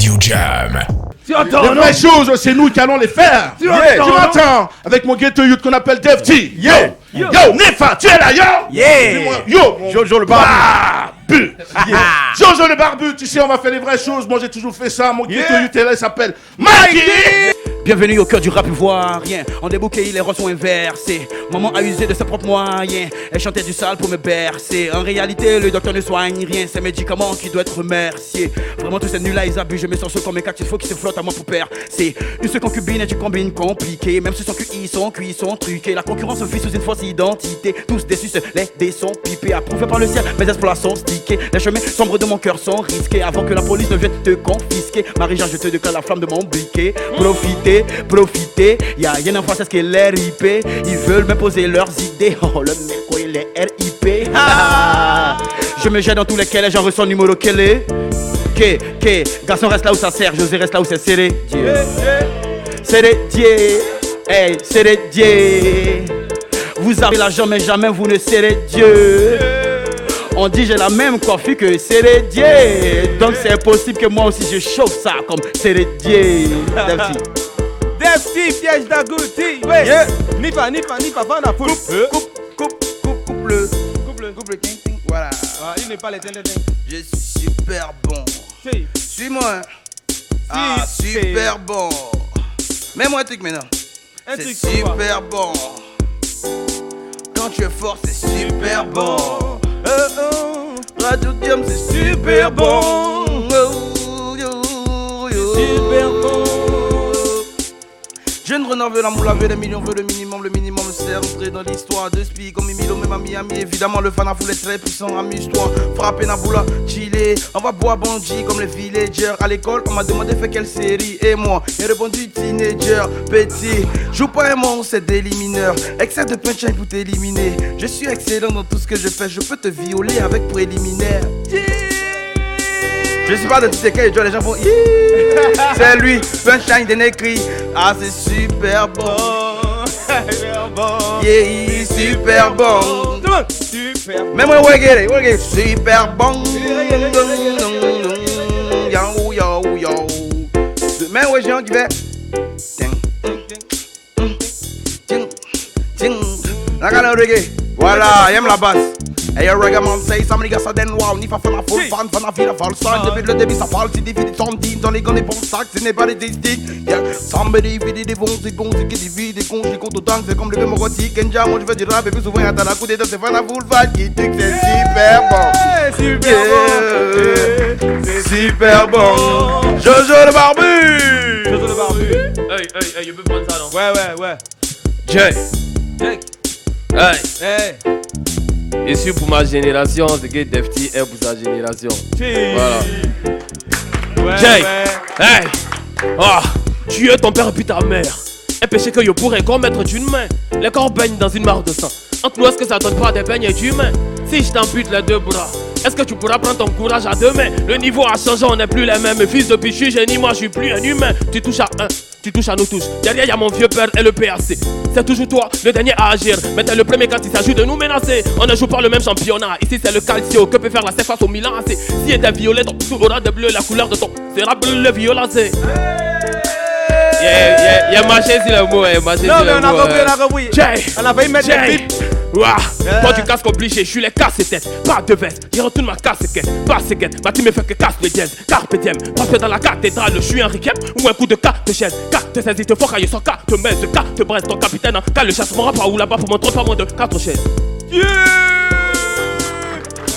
Radio Jam. Tu entends, les vraies choses, c'est nous qui allons les faire. Tu entends, avec mon ghetto youth qu'on appelle Defty. Yo, Nefa, tu es là, yo. Yo, Jojo le barbu. Jojo le barbu, tu sais, on va faire les vraies choses. Moi, j'ai toujours fait ça. Mon ghetto youth est là, il s'appelle Mikey. Bienvenue au cœur du rap ivoirien. En débouqué, les rôles sont inversés. Maman a usé de ses propres moyens. Elle chantait du sale pour me bercer. En réalité, le docteur ne soigne rien. C'est médicaments qui doivent être remerciés. Vraiment, tous ces nuls-là, ils abusent. Je me sens comme un cactus, il faut qu'ils se flottent à moi pour perdre. C'est une seule concubine et tu combines compliqué. Même si son QI, son QI, sont truqués. La concurrence se vit sous une fausse identité. Tous déçus, les dés sont pipés. Approuvé par le ciel, mes espoirs sont stickés. Les chemins sombres de mon cœur sont risqués. Avant que la police ne vienne te confisquer. Marie-Jean, je te déclare la flamme de mon briquet. Profiter, y'a rien en français qui est l'RIP. Ils veulent m'imposer leurs idées. Oh, le mec, quoi, il est RIP. Je me jette dans tous lesquels j'en reçois numéro quel est. Garçon reste là où ça sert, José reste là où c'est serré. Serré, hey, serré, vous avez l'argent mais jamais vous ne serrez Dieu. On dit j'ai la même coiffure que Sérédier. Donc c'est possible que moi aussi je chauffe ça comme Sérédier. Defty, piège d'agouti. Nifa, va la foule. Couple, ting, voilà. Ah, il n'est pas les ting. Je suis super bon. Suis-moi. Ah, super bon. Mets-moi un truc maintenant. C'est super bon. Quand tu es fort, c'est super bon. Radio Jam, c'est super bon. Super bon. Jeune renard veut la moule, veut les millions, veut le minimum c'est rentré dans l'histoire de Spi comme Milo, même à Miami. Évidemment, le fan à foule est très puissant, amuse-toi. Frapper Naboula, chiller. On va boire bandit comme les villagers. À l'école, on m'a demandé fait quelle série. Et moi, j'ai répondu teenager, petit. Joue pas un monstre, c'est des mineur. Excès de punchline pour t'éliminer. Je suis excellent dans tout ce que je fais. Je peux te violer avec préliminaire. Je suis pas de tous les gens font c'est lui, punchline d'un écrit. Ah, c'est super bon. Yeah, super bon. Même moi, reggae, super bon. Yo. Même moi, j'ai un qui fait. La gagne reggae. Voilà, j'aime la basse. Hey, a reggae man say, somebody got a den wow, ni fa fan a full fan a vida false sign. Depuis le début, ça parle, si divide son team, dans les gants des bons sacs, ce n'est pas des statistiques. Yeah, somebody vide des bons, c'est qui divide des cons, je compte autant, c'est comme le même rotique. Kenja, moi je veux du rap, et puis souvent, y'a la coup des deux, c'est fan a full fan, qui dit que c'est super bon. Super bon. Jojo le barbu. Hey, you peux prendre ça, non? Ouais. Jay. Hey. Ici pour ma génération, c'est que Defty est pour sa génération. Voilà. Jay. Hey. Tu es ton père et puis ta mère. Un péché que je pourrais commettre d'une main. Les corps baignent dans une mare de sang. Entre nous, est-ce que ça donne pas des beignets d'humain? Si je t'ampute les deux bras, est-ce que tu pourras prendre ton courage à deux mains? Le niveau a changé, on n'est plus les mêmes. Fils de bichu, génie, moi je suis plus un humain. Tu touches à un, tu touches à nous tous. Derrière y'a mon vieux père et le PAC. C'est toujours toi, le dernier à agir. Mais t'es le premier quand il s'agit de nous menacer. On ne joue pas le même championnat. Ici c'est le calcio. Que peut faire la C face au Milan AC? Si elle est violet, ton tout aura de bleu. La couleur de ton sera bleu, le violacé. Yeah, ma chaise il est beau, ma chaise il est beau. Non, mais on a compris. On a failli mettre des pips. Toi tu casques obligé, je suis les casse-têtes. Pas de veste, il retourne ma casquette. Pas séquette, ma team me fait que casse le dièse. Carpe diem, passe dans la cathédrale. Je suis un riquet ou un coup de carte chaise. Carte chaise, il te faut cailler sans carte messe. Carte bresse, ton capitaine. Quand le chasse mon pas ou là-bas pour montrer pas moins de 4 chaises.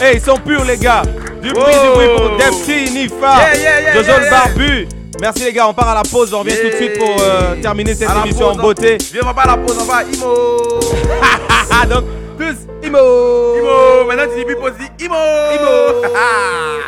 Hey, ils sont purs les gars. Du bruit pour Defty, Nifa, Jojo le barbu. Merci les gars, on part à la pause, on revient tout de suite pour terminer cette émission en beauté. Viens, on va pas à la pause, on va à Imo. Donc, tous Imo. Maintenant tu dis Bipo, dis Imo.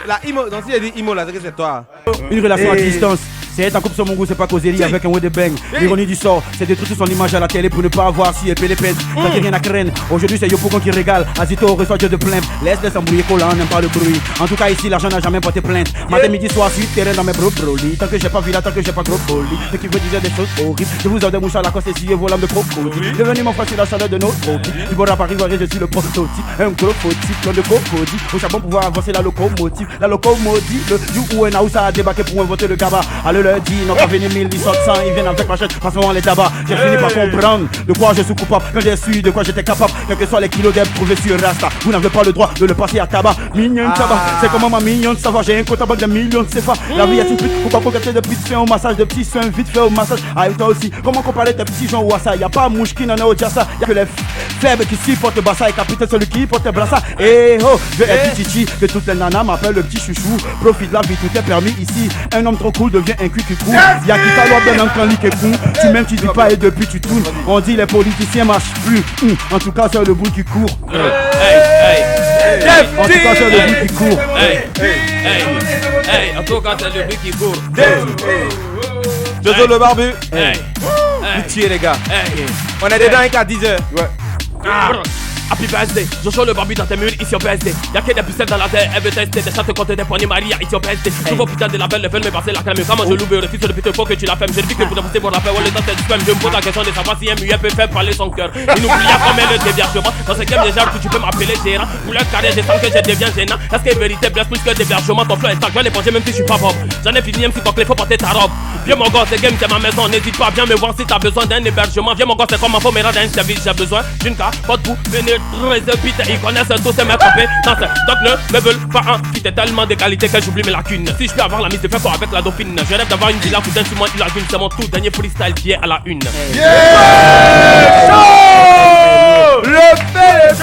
La Imo, donc si elle dit Imo là, c'est que c'est toi. Une relation à distance, C'est être en couple sur mon goût, c'est pas causerie avec un way de bang. L'ironie du sort, c'est détruire son image à la télé pour ne pas avoir si épée les peines. T'as rien à craindre. Aujourd'hui, c'est Yopogon qui régale. Azito reçoit Dieu de plainte. Laisse embrouiller collant, n'aime pas le bruit. En tout cas, ici, l'argent n'a jamais porté plainte. Matin, midi, soir, suite, terrain dans mes brolis. Tant que j'ai pas vu là, tant que j'ai pas gros poli. Ceux qui veulent dire des choses horribles. Je vous ai des mouches à la cosse essayez vos lames de crocodile. Devenez mon frère sur la chaleur de nos croquis. Du bord à Paris, je suis le prototype. Un gros fautif, plein de crocodile. Au charbon pour pouvoir avancer la locomotive. La locomotive, le you ou un house a débarqué pour inventer le gaba. Allez leur dit, notre avenir 1800, ils viennent avec ma chaîne, passons les tabacs. J'ai fini par comprendre de quoi je suis coupable. Quand j'ai su de quoi j'étais capable, quels que soient les kilos d'être prouvé sur Rasta. Vous n'avez pas le droit de le passer à tabac. Mignon de tabac, c'est comment ma mignonne de savoir. J'ai un compte à banque de millions de CFA. La vie est une pute, faut pas coqueter de petites, fais un massage de petits soins, vite fait au massage. Ah, et toi aussi, comment comparer tes petits gens ou à ça? Y'a pas mouche qui n'en a au jassa. Y'a que les faibles qui supportent Bassa et capitaine celui qui porte Brassa. Eh oh, je vais chichi, que toutes les nanas m'appellent le petit chouchou. Profite la vie, tout est permis ici. Un homme trop cool devient un cul qui court. Y'a qui t'a l'ordre d'un clan qui est con. Tu m'aimes, tu dis pas et depuis tu tournes. On dit les politiciens marchent plus. En tout cas, c'est le bout qui court. En tout cas, c'est le bout qui court. En tout cas, c'est le but qui court. Jojo le barbu. Pitié les gars. On est dedans à 10h. Ouais. Happy birthday, Joshua le barbu dans tes murs, ici au PSD. Y'a que des pucelles dans la terre, elle veut tester des châteaux contre des poignées Maria, ici au PSD. Tous vos putains de labels veulent me passer la crème. Comment je l'oublie, refuse le putain, faut que tu la fermes. Je dis que pour pousser mon rappel, le temps c'est du spam. Je me pose la question de savoir si un muet peut faire parler son cœur. Inoubliable comme elle le déviagement. Dans ce game déjà, tu peux m'appeler gérant. Pour leur carrière, je sens que je deviens gênant. Est-ce que vérité blesse plus que déviagement? Ton flow est sale, je vais l'éponger même si je suis pas bob. J'en ai fini, même si ton clé faut porter ta robe. Viens mon gosse, c'est game, c'est ma maison. N'hésite pas, viens me voir si t'as besoin d'un hébergement. Viens mon gosse, c'est comme ma faut me rendre un service. J'ai besoin d'une carte pour venir réserver. Ils connaissent tous ces mes compétences. Donc ne me veulent pas un qui est tellement de qualité que j'oublie mes lacunes. Si je peux avoir la mise de faire quoi avec la dauphine. Je rêve d'avoir une villa cousin sur moi une lagune. C'est mon tout dernier freestyle qui est à la une. Le fait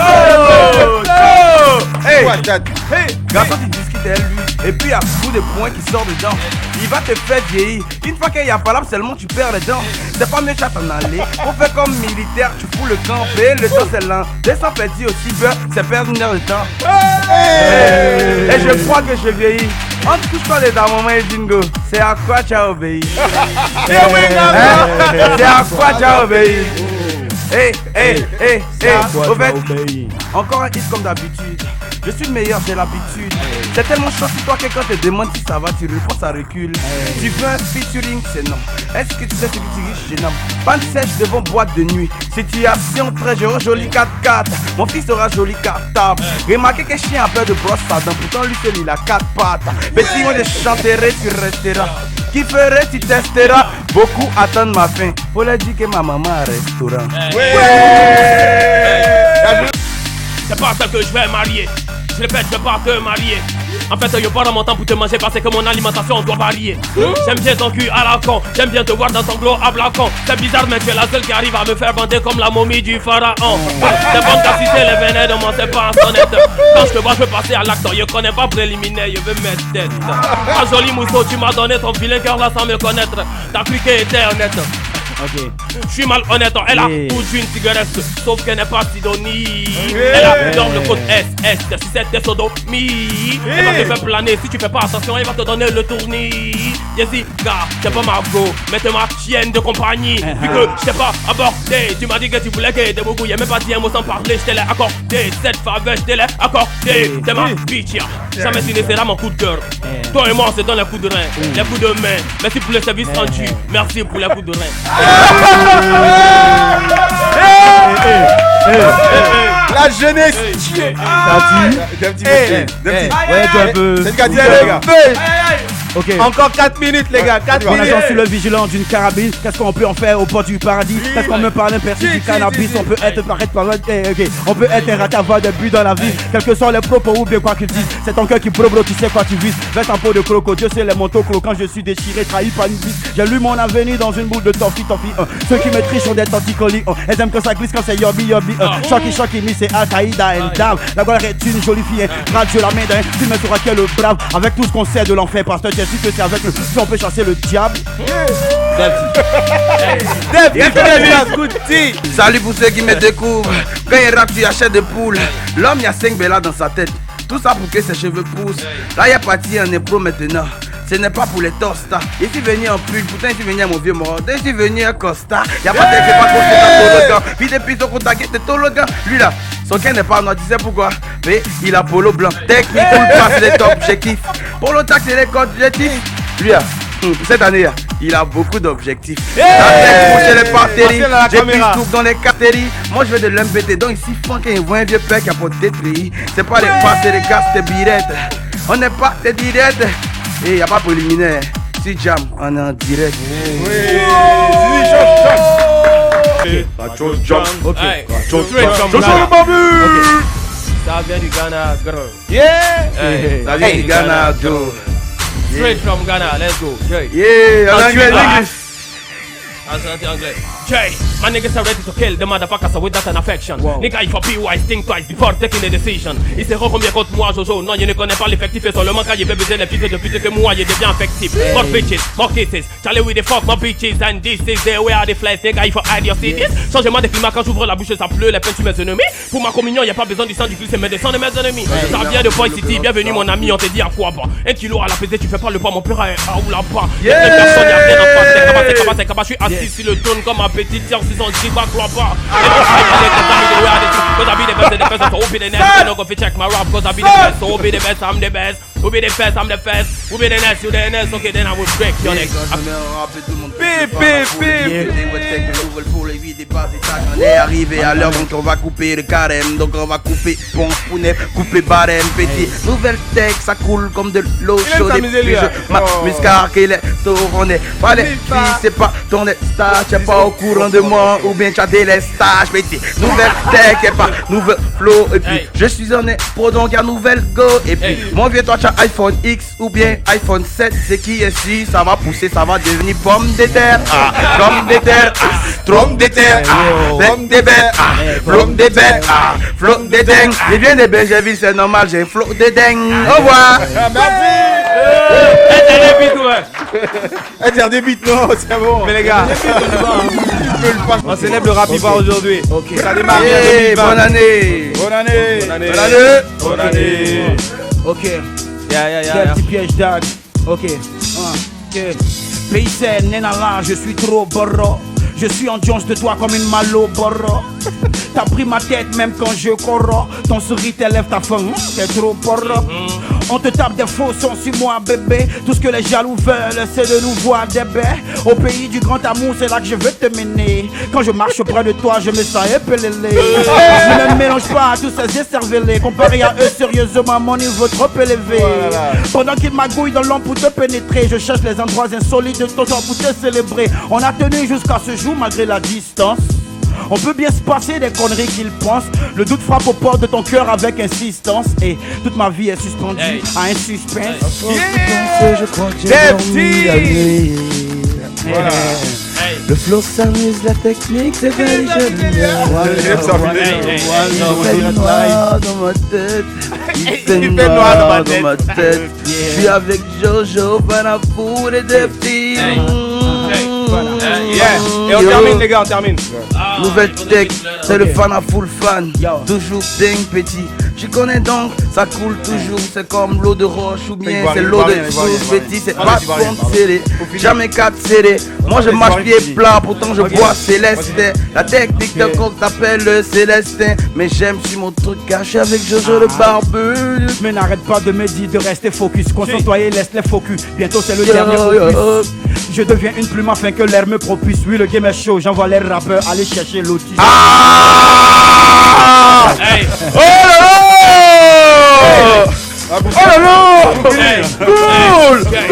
Hey, garçon, tu discutes avec lui. Et puis il y a beaucoup de points qui sortent dedans. Il va te faire vieillir. Une fois qu'il y a pas là, seulement tu perds les dents. C'est pas mieux qu'à t'en aller. On fait comme militaire, tu fous le camp. Payer le temps c'est lent. Descends petit aussi, c'est perdre une heure de temps. Et je crois que je vieillis. On ne touche pas les maman et Dingo. C'est à quoi tu as obéi. C'est à quoi tu as obéi. Au fait, encore un hit comme d'habitude. Je suis le meilleur, j'ai l'habitude. C'est tellement chaud si toi quelqu'un te demande si ça va, tu réponds, ça recule. Tu veux un featuring, c'est non. Est-ce que tu sais ce que tu riches, je nomme. Panne sèche devant boîte de nuit. Situation très joli 4-4. Mon fils sera joli cartable. Remarquez que chien a peur de brosse à dents. Pourtant lui seul il a 4 pattes. Petit moi je chanterai, tu resteras. Qui ferait, tu testeras. Beaucoup attendent ma fin. Faut leur dire que ma maman a un restaurant. C'est pas ça que je vais marier. Je répète, je vais pas te marier. En fait, y'a pas dans mon temps pour te manger parce que mon alimentation doit varier. J'aime bien ton cul à la con, j'aime bien te voir dans ton glow à blacon. C'est bizarre mais tu es la seule qui arrive à me faire bander comme la momie du pharaon. C'est bon qu'à citer les veines de moi, c'est pas un sonnette. Quand je te vois, je peux passer à l'acte. Je connais pas préliminaire, je veux mettre tête. Un joli mousseau, tu m'as donné ton vilain cœur là sans me connaître. T'as cru qu'elle était honnête. Ok. Je suis malhonnête, elle a foutu une cigarette, sauf qu'elle n'est pas sidonie. Elle a dans le code SS, si c'était sodomie. Elle va te faire planer, si tu fais pas attention, elle va te donner le tournis. Jessica, c'est pas ma go, mais t'es ma chienne de compagnie. Vu que je t'ai pas abordé, tu m'as dit que tu voulais que des beaucoup, y'a même pas dit un mot sans parler, je te l'ai accordé. Cette faveur, je te l'ai accordé. T'es ma bitch, jamais tu ne seras mon coup de cœur. Toi et moi, c'est dans les coups de rein, les coups de main. Merci pour le service rendu, merci pour les coups de rein. La jeunesse. Ok. Encore 4 minutes les gars, 4 On minutes. agent sur le vigilant d'une carabine. Qu'est-ce qu'on peut en faire au port du paradis? Qu'est-ce qu'on me parle d'un persil du cannabis? On peut être paraître par on peut être un rat avoir des buts dans la vie. Quels que soient les propos ou bien quoi qu'ils disent. C'est ton cœur qui bro, tu sais quoi tu vises. Veste en peau de croco, Dieu sait les manteaux quand je suis déchiré, trahi par une bise. J'ai lu mon avenir dans une boule de toffee. Ceux qui me trichent ont des torticolis. Elles aiment que ça glisse quand c'est yobby. Shocky, mais c'est Al-Qaïda and Dab. La gloire est une jolie fille. Radio la main d'un film sur qui est le brave. Avec tout ce qu'on sait de l'enfer, pasteur. Si que c'est avec le si on peut chasser le diable. Salut pour ceux qui me découvrent. Quand il rappe, tu achètes des poules. L'homme, il y a 5 bellas dans sa tête. Tout ça pour que ses cheveux poussent. Là, il est parti en impro maintenant. ce n'est pas pour les tostas. Je suis venu en pull, pourtant je suis venu à mon vieux mort. Je suis venu à Costa. Y'a pas de c'est pas qu'on c'est un puis depuis son contact, c'est tout le gars. Lui là, son cœur n'est pas noir, tu sais pourquoi? Mais il a polo blanc. Technique, on le passe les top objectifs. Polo tax, c'est les codes objectifs. Lui là, cette année, il a beaucoup d'objectifs. La tête couche les parteries, j'ai pris tout dans les catéries. Moi je veux de l'MBT, donc ici, quand il voit un vieux père qui a pas de détruit. C'est pas les passes, c'est les gaz, c'est des birettes. On n'est pas des direttes. Et y'a pas préliminaire. Si jam, on est en direct. Ok. Ça vient du Ghana, girl. Ça vient du Ghana, Joe. Straight from Ghana, let's go. Yeah, en anglais, English. Anglais. Jay, my niggas are ready to kill the motherfuckers with that an affection. Nigga, il faut PY, think twice before taking a decision. Il sait combien contre moi, Jojo. Non, il ne connaît pas l'effectif et seulement quand il veut baiser les filles depuis que moi, il devient affectif. More bitches, more kisses. Charlie with the fuck, more bitches. And this is the way are the flies. Nigga, il faut hide your cities. Changement de climat quand j'ouvre la bouche, ça pleut, les peines sur mes ennemis. Pour ma communion, y a pas besoin du sang du Christ, mais des sangs de mes ennemis. Ça vient de Boy City, bienvenue mon ami, on te dit à quoi bas. 1 kilo à la pesée, tu fais pas le poids, mon père est à ou là-bas. Y'a personne, y'a rien en face. C'est je suis assis sur le trône comme un petit tir sur son jig, crois pas. Cause I be the best of the best, so who be the next? You know go fi check my rap, cause I be the best, so who be the best, I'm the best. Who be the best, I'm the best. Who be the next, you the next, okay then I will break your neck. On est arrivé à l'heure, donc on va couper le carême. Donc on va couper pompe, pounet, couper barème, petit. Nouvelle tech, ça coule comme de l'eau chaude. Ma muscar qu'il est tourné. Pas les filles, c'est pas ton stage. T'es pas au courant de moi, ou bien t'as des stages, petit. Nouvelle tech, et pas nouveau flow. Et puis je suis en pro, donc y'a nouvelle go. Et puis mon vieux, toi t'as iPhone X ou bien iPhone 7. C'est qui ici? Ça va pousser, ça va devenir pomme de terre. Pomme de terre, trompe de terre. Bec des bêtes, flot des bêtes, flot des dingues. Je viens de Bergerville, c'est normal, j'ai un flot de dingues. Au revoir. Dire des beats, non, c'est bon. Mais les gars, on célèbre le rap hip-hop aujourd'hui. Ça démarre bien. Bonne année. Bonne année. Bonne année. Bonne année. Ok. Yeah. Petit piège d'ag. Ok. Pays saine, nena là, je suis trop borro. Je suis en Jones de toi comme une Malboro. T'as pris ma tête même quand je corro. Ton sourire t'élève ta faim, t'es trop porro. On te tape des faux sons sur moi bébé. Tout ce que les jaloux veulent c'est de nous voir des baies. Au pays du grand amour c'est là que je veux te mener. Quand je marche près de toi je me sens épelé. Je ne mélange pas à tous ces écervelés. Comparé à eux sérieusement mon niveau trop élevé. Pendant qu'ils magouillent dans l'ombre pour te pénétrer, je cherche les endroits insolites de ton temps pour te célébrer. On a tenu jusqu'à ce jour malgré la distance. On peut bien se passer des conneries qu'ils pensent. Le doute frappe aux portes de ton cœur avec insistance. Et toute ma vie est suspendue à un suspense. Je crois que j'ai dormi la nuit. Le flow s'amuse, la technique c'est belle. Il fait noir dans ma tête. Il fait noir dans ma tête. Je suis avec Jojo, Panafour et Defty. Et on termine les gars, on termine. Nouvelle tech, c'est le fan à full fan. Toujours dingue petit. Je connais donc, ça coule toujours. C'est comme l'eau de roche ou bien c'est l'eau de source petit. C'est pas compte serré, jamais 4 serré. Moi je marche pied plat, pourtant je bois célestin. La technique de coq t'appelle le célestin. Mais j'aime sur mon truc caché avec Jojo le barbu. Mais n'arrête pas de me dire de rester focus. Concentre-toi et laisse les focus. Bientôt c'est le dernier opus. Je deviens une plume afin que l'air me propulse. Oui, le game est chaud, j'envoie les rappeurs aller chercher l'autre. Oh là là! Cool! Go!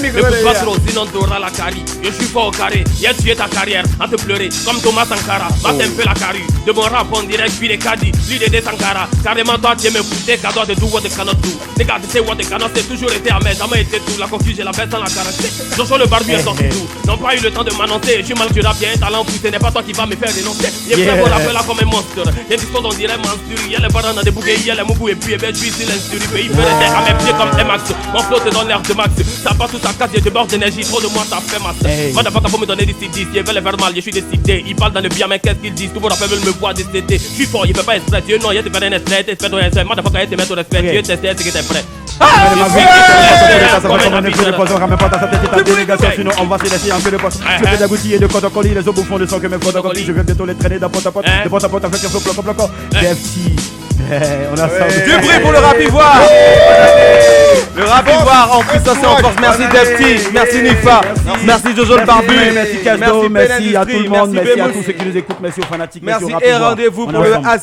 N'écoute pas trop, sinon t'auras la carie. Je suis fort au carré, hier tu es ta carrière à te pleurer comme Thomas Sankara. Batte un peu la carrue, de mon rap on dirait puis les caddies. Lui Dédé Sankara, carrément toi tu aimes écouter. Cadeau de do what they cannot do. Les gars, tu sais what they cannot, c'est toujours été à mes jamais été tout. La confusion, j'ai la baisse dans la caractère. Jojo le barbu est sorti tout. N'ont pas eu le temps de m'annoncer. Je suis mal du rap, y'a un talent fou, ce n'est pas toi qui va me faire dénoncer. Y'a fait mon rappel là comme un monstre. Y'a dispose on dirait monstru. Y'a les parents dans des bouquets, y'a les moubous et puis je suis silencieux. Il fait les terres à mes pieds comme M-Max. Mon flow te donne l'air de Max. Ça passe sous sa casse, j'ai de bord d'énergie. Trop de moi, ça fait masse. Motherfucker, faut me donner des C10. Ils veulent faire mal, je suis décidé. Ils parlent dans le bien, mais qu'est-ce qu'ils disent? Tous vos rappels veulent me voir décédé. Je suis fort, il fait pas exprès. Dieu non, il y a des faire un extrait. T'es fait un extrait. Motherfucker, il te met au respect. Dieu testé, c'est que t'es prêt. Sinon on va se laisser en queue de poste. Je fais d'aboutir de côte à colis, les autres bouffons de sang que mes photocopies. Je vais bientôt les traîner d'un porte à porte, de porte à porte avec un flow bloco. Defty. On a ça. Du bruit pour le rap ivoire. Le rap ivoire en puissance et en force. Merci Defty, merci Nifa, merci Jojo le Barbu, merci Casdo, merci à tout le monde, merci à tous ceux qui nous écoutent, merci aux fanatiques, merci au rap et ivoire. rendez-vous On est pour le ensemble.